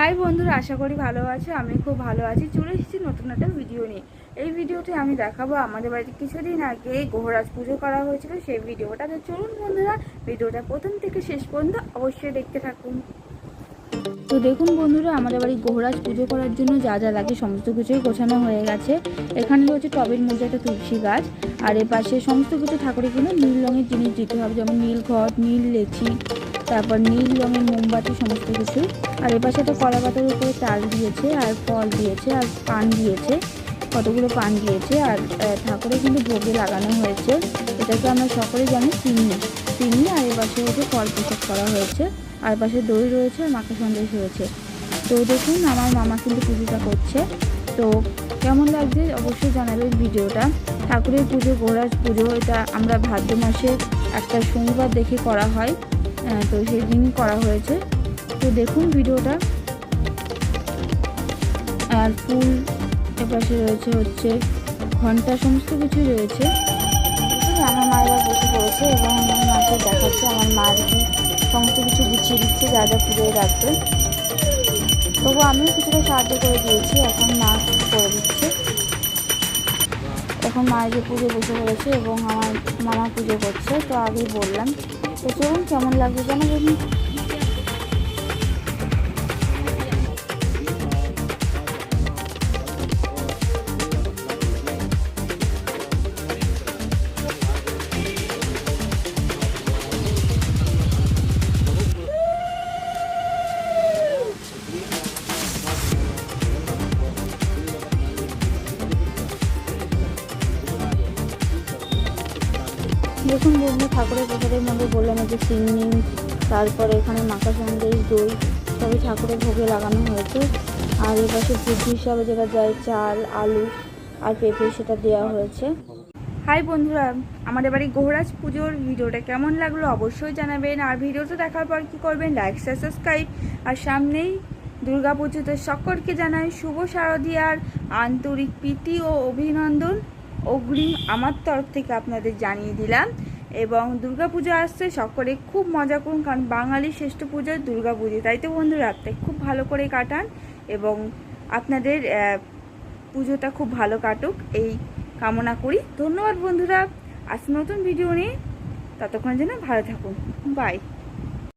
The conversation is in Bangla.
হাই বন্ধুরা, আশা করি ভালো আছে। আমি খুব ভালো আছি। চলে এসেছি নতুন একটা ভিডিও নিয়ে। এই ভিডিওতে আমি দেখাবো আমাদের বাড়িতে কিছুদিন আগে গোহরাজ পুজো করা হয়েছিল, সেই ভিডিওটা। তো চলুন বন্ধুরা, ভিডিওটা প্রথম থেকে শেষ পর্যন্ত অবশ্যই দেখতে থাকুন। তো দেখুন বন্ধুরা, আমাদের বাড়ি গোহরাজ পুজো করার জন্য যা যা লাগে সমস্ত কিছুই গোছানো হয়ে গেছে। এখানে রয়েছে টবের মধ্যে একটা তুলসী গাছ, আর এর পাশে সমস্ত কিছু ঠাকুরের জন্য নীল রঙের জিনিস দিতে হবে, যেমন নীল ঘট, নীল লেচি, তারপর নীল রঙের মোমবাতি, সমস্ত কিছু। আর এর পাশে তো কলা পাতার উপরে চাল দিয়েছে, আর ফল দিয়েছে, আর পান দিয়েছে, কতগুলো পান দিয়েছে। আর ঠাকুরের কিন্তু ভোগে লাগানো হয়েছে, এটাকে আমরা সকলে জানি চিনি। আর এর পাশে হচ্ছে ফল প্রসাদ করা হয়েছে, আর পাশে দই রয়েছে, আর মাখা সন্দেশ রয়েছে। তো দেখুন, আমার মামা কিন্তু পুজোটা করছে। তো কেমন লাগছে অবশ্যই জানাবেন ভিডিওটা। ঠাকুরের পুজো, গোহরাজ পুজো, এটা আমরা ভাদ্র মাসে একটা শনিবার দেখে করা হয়, তো সেই দিনই করা হয়েছে। তো দেখুন ভিডিওটা। আর ফুল এপাশে রয়েছে, হচ্ছে ঘন্টা, সমস্ত কিছু রয়েছে। আমার মায়েরা বসে পড়েছে এবং আমার মাকে দেখাচ্ছে আমার মা কি সমস্ত কিছু গুছিয়ে দিচ্ছে, যা যা পুজোয় রাখবে। তবু আমিও কিছুটা সাহায্য করে দিয়েছি, এখন মা করে দিচ্ছে। এখন মায়ের যে পুজো বসে পড়েছে এবং আমার মামা পুজো করছে, তো আগেই বললাম। তো চলুন, কেমন লাগবে জানাবেন। দেখুন বন্ধু, ঠাকুরের প্রসাদের মধ্যে বললাম যে চিনি, তারপরে এখানে মাখা সন্দেশ, দই, সবই ঠাকুরের ভোগে লাগানো হয়েছে। আর এর পাশে পুজো হিসাবে যেটা যায় চাল, আলু আর পেঁপে, সেটা দেওয়া হয়েছে। হাই বন্ধুরা, আমাদের বাড়ি গোহরাজ পুজোর ভিডিওটা কেমন লাগলো অবশ্যই জানাবেন। আর ভিডিওটা দেখার পর কী করবেন, লাইক, সাবস্ক্রাইব। আর সামনেই দুর্গা পুজোতে সকলকে জানাই শুভ শারদীয়ার আন্তরিক প্রীতি ও অভিনন্দন অগ্রিম আমার তরফ থেকে আপনাদের জানিয়ে দিলাম। এবং দুর্গা পুজো আসছে, সকলে খুব মজা করুন, কারণ বাঙালির শ্রেষ্ঠ পুজো দুর্গা পুজো। তাই তো বন্ধুরা, তাই খুব ভালো করে কাটান এবং আপনাদের পুজোটা খুব ভালো কাটুক, এই কামনা করি। ধন্যবাদ বন্ধুরা, আজ নতুন ভিডিও নিয়ে, ততক্ষণ যেন ভালো থাকুন। বাই।